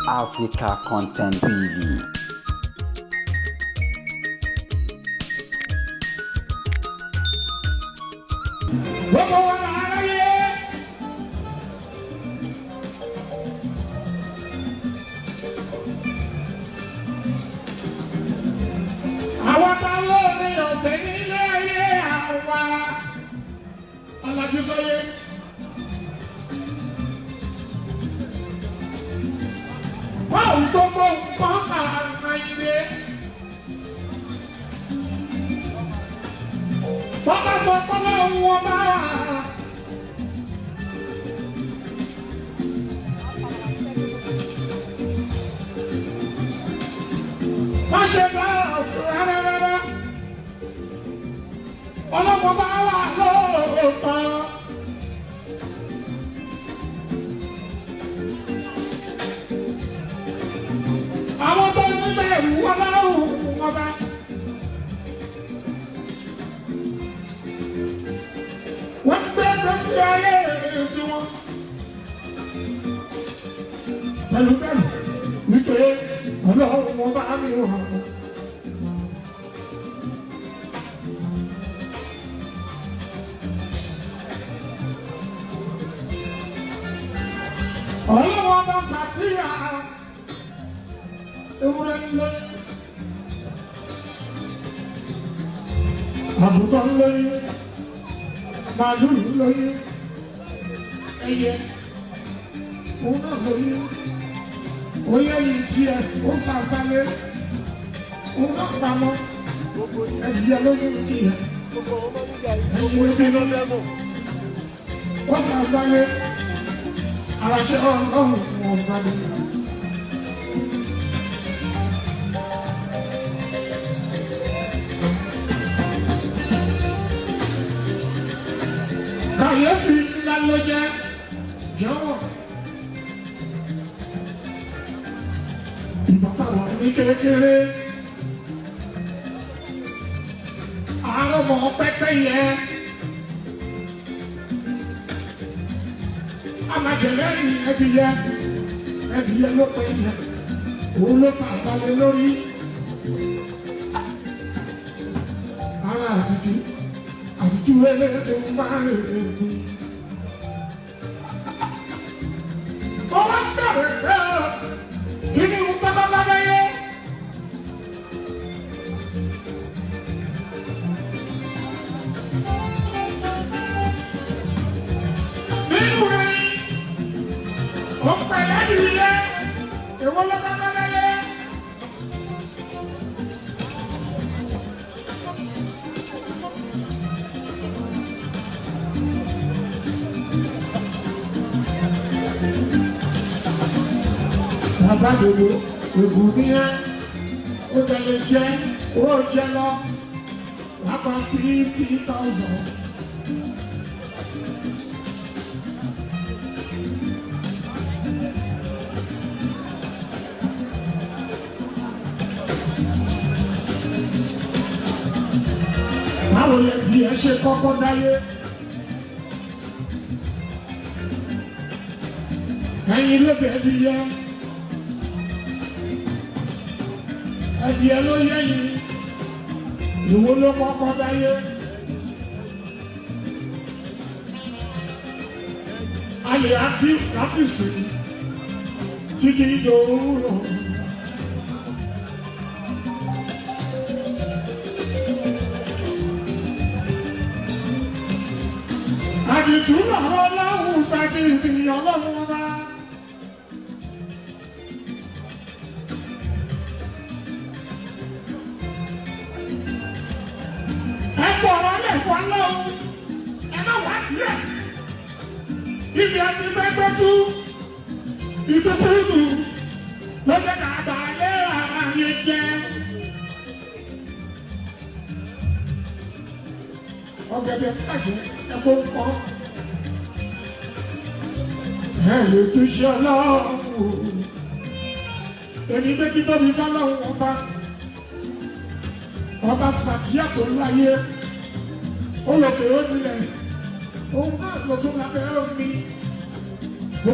Africa Content TV.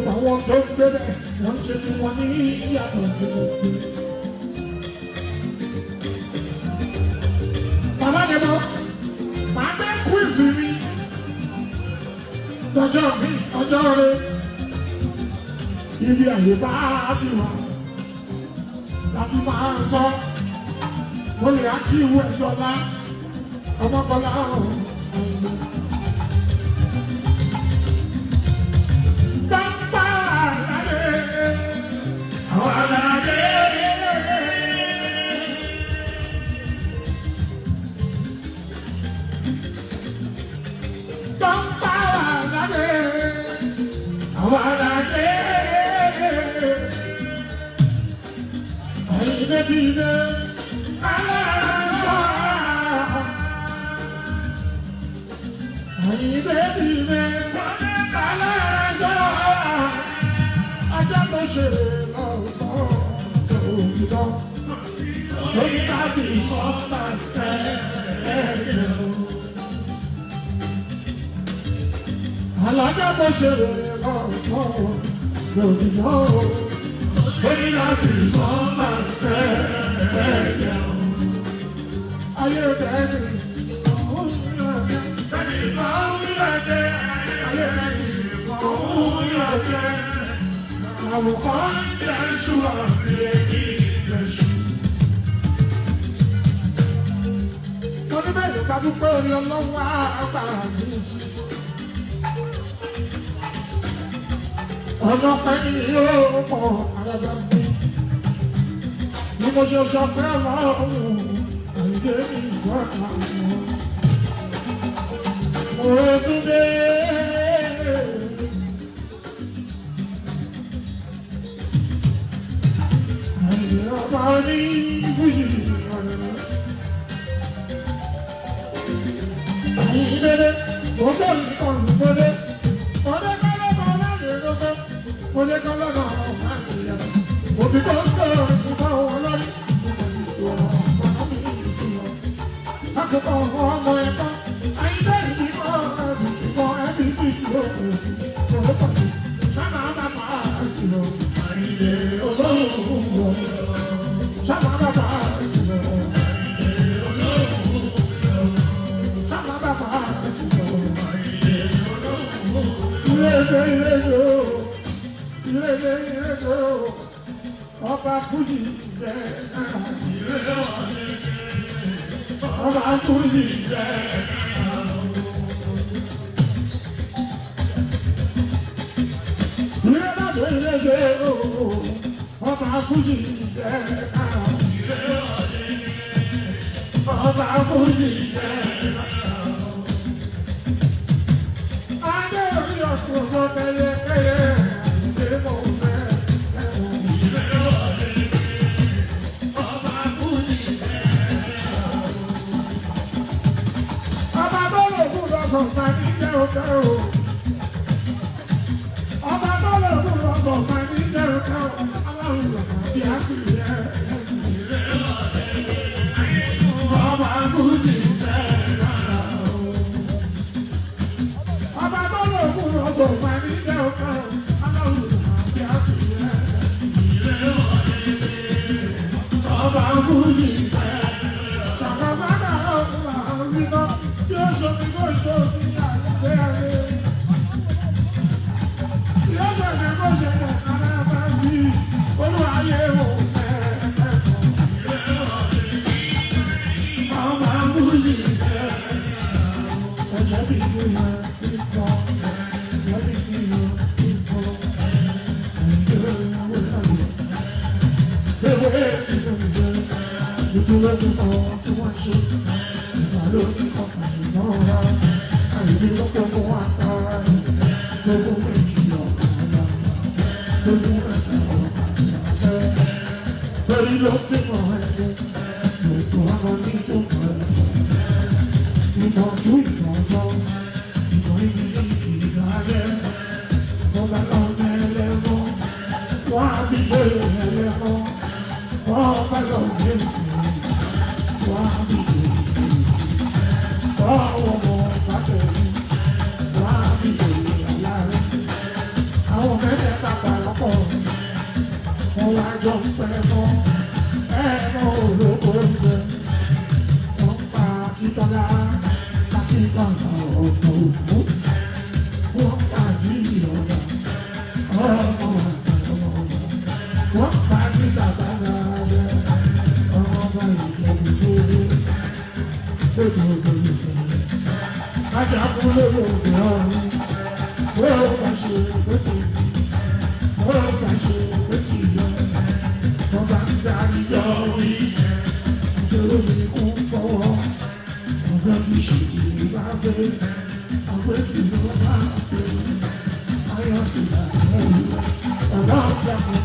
gbogbo àwọn tó ń gbé bẹ́ẹ̀ wọ́n ń ṣe tí wọ́n ní ìyàtọ̀ gbogbo. Bàbá Dèbò màá gbé kúìsì mi lọ́jọ́ mi ọjọ́ rẹ ibi àyè bá ti wà láti máa sọ mo lè á kí ìwé ẹ̀dọ́lá ọmọkọlá ọ̀hún. Alájà bó ṣe rè lọ́sọ̀ọ́ lòdì náà ó ní láti sọ máa fẹ́ yẹ o. Ayé bẹ́ẹ̀ni òun yóò jẹ́ bẹ́ẹ̀ni òun yóò jẹ́ ayé bẹ́ẹ̀ni òun yóò jẹ́ àwòkọ́ Jésù àbí ẹni Jésù. Mo ní bẹ́ẹ̀ ló bá dúpẹ́ orí ọlọ́wọ́ àgbàrá mi sí. Ọjọ́ pẹ́ ní yóò pọ̀ àyàjà mi. Ní mo ṣe sọ pé ọlọ́run àìdé mi ìjọ kan. Mo tún dé. Àìdé ọba ní ìbúyì ọ̀rẹ́. Àìdé mo sọ̀rọ̀ ìkànnì tó dé. Ọdẹ kọ́lé kan láyé lọ́kọ́. Mo lè kọ́ lọ́nà ọ̀hún àìyá. Mo fi kọ́ sọ̀rọ̀ ìfọ̀ wọn lórí. Ọmọ mi sì lọ. Akókò ọmọ ẹ̀kọ́. Àìdé ìdíkọ́ ẹ̀bùn tí kọ́ ẹ̀bí tí tí ó kù. Mo lè pàdé. Sábà bàbá àjùlọ. Àìdé olóhùn wọ̀. Sábà bàbá àjùlọ. Àìdé olóhùn wọ̀. Sábà bàbá àjùlọ. Àìdé olóhùn wọ̀. Ilé ọba Fújì jẹ́ ọba Fújì jẹ́ ilé ọba Fújì jẹ́ ọba Fújì jẹ́. Adé orí ọ̀sùn ọmọ kẹyẹkẹyẹ ṣe mọ̀ fẹ́. Ọba bọ́lá òkú lọ́sọ̀ máa ní jẹ́ òkè o. Ọba bọ́lá òkú lọ́sọ̀ máa ní jẹ́ òkè o. Aláwọ̀ bí a sì yẹ. Ọba Fújì jẹ́ ọba bọ́lá òkú lọ́sọ̀ máa ní jẹ́ òkè o. Aláwọ̀ bí a sì yẹ. Ọba Fújì jẹ́ ṣàkóso ọ̀hún àwọn síná tí ó ṣomi kó ṣomi àyàgbé ayé. Tí ó ṣẹ̀ṣẹ̀ kó ṣẹlẹ̀ kára bá bí olúwayé òun fẹ́. Ọba Fújì jẹ́ ẹ̀jẹ̀ bí ti yẹ kíkọ́ ẹ̀jẹ̀ bí ti yẹ kíkọ́ ẹ̀jẹ̀ ìyàwó ìyàwó. Ewé ti ṣe ìjẹ́ ìtura tó kọ́ tí wọ́n ṣe. Lórí ọkàn ìmọ̀ra, àìrí lọ́pọ̀ mọ́ àtàrà gbogbo méjì ọ̀kadà, gbogbo ẹ̀sẹ̀ ọ̀kadà lórí ló ti mọ̀ ẹ̀jẹ̀, ètò àwọn níjó pẹ̀lẹ́sẹ̀, ìmọ̀jú ìmọ̀jọ́, ìmọ̀ ibi ìdájẹ́, wọ́n bá lọ mẹ́lẹ́mọ́, wọ́n á fi gbé ẹlẹ́mọ́, wọ́n bá lọ gbé wọ́n á fi gbé ọwọ́ mọ̀ pàtẹ́wì, wọ́n á fi gbé àyà rẹ̀, àwọn mẹ́tẹ̀ mo wá jọ ń pẹ́ mọ́ ẹ̀mọ́ olóko ń bẹ wọ́n pa akíntọ́lá akíntọ́lá ọ̀pọ̀ òkú wọ́n pa yìí ọ̀dà ọmọ àtàwọn ọmọ wọ́n pa ní sàtàlá rẹ̀ ọmọ ọba ìjẹ̀bù lórí lójú odò ìfẹ́ ajagun lórí òkè ọ̀run wọ́n bá ṣe lókè wọ́n bá ṣe lókè yọ wọ́n bá ń darí yọ orí ìjọba mi kún fọwọ́ ọ̀gbọ́n ti ṣe ìgbà pé àwọn tí wọ́n bá pè é ayọ̀ ti bá ẹ̀rù ọ̀rọ̀ ọ̀gbà kan.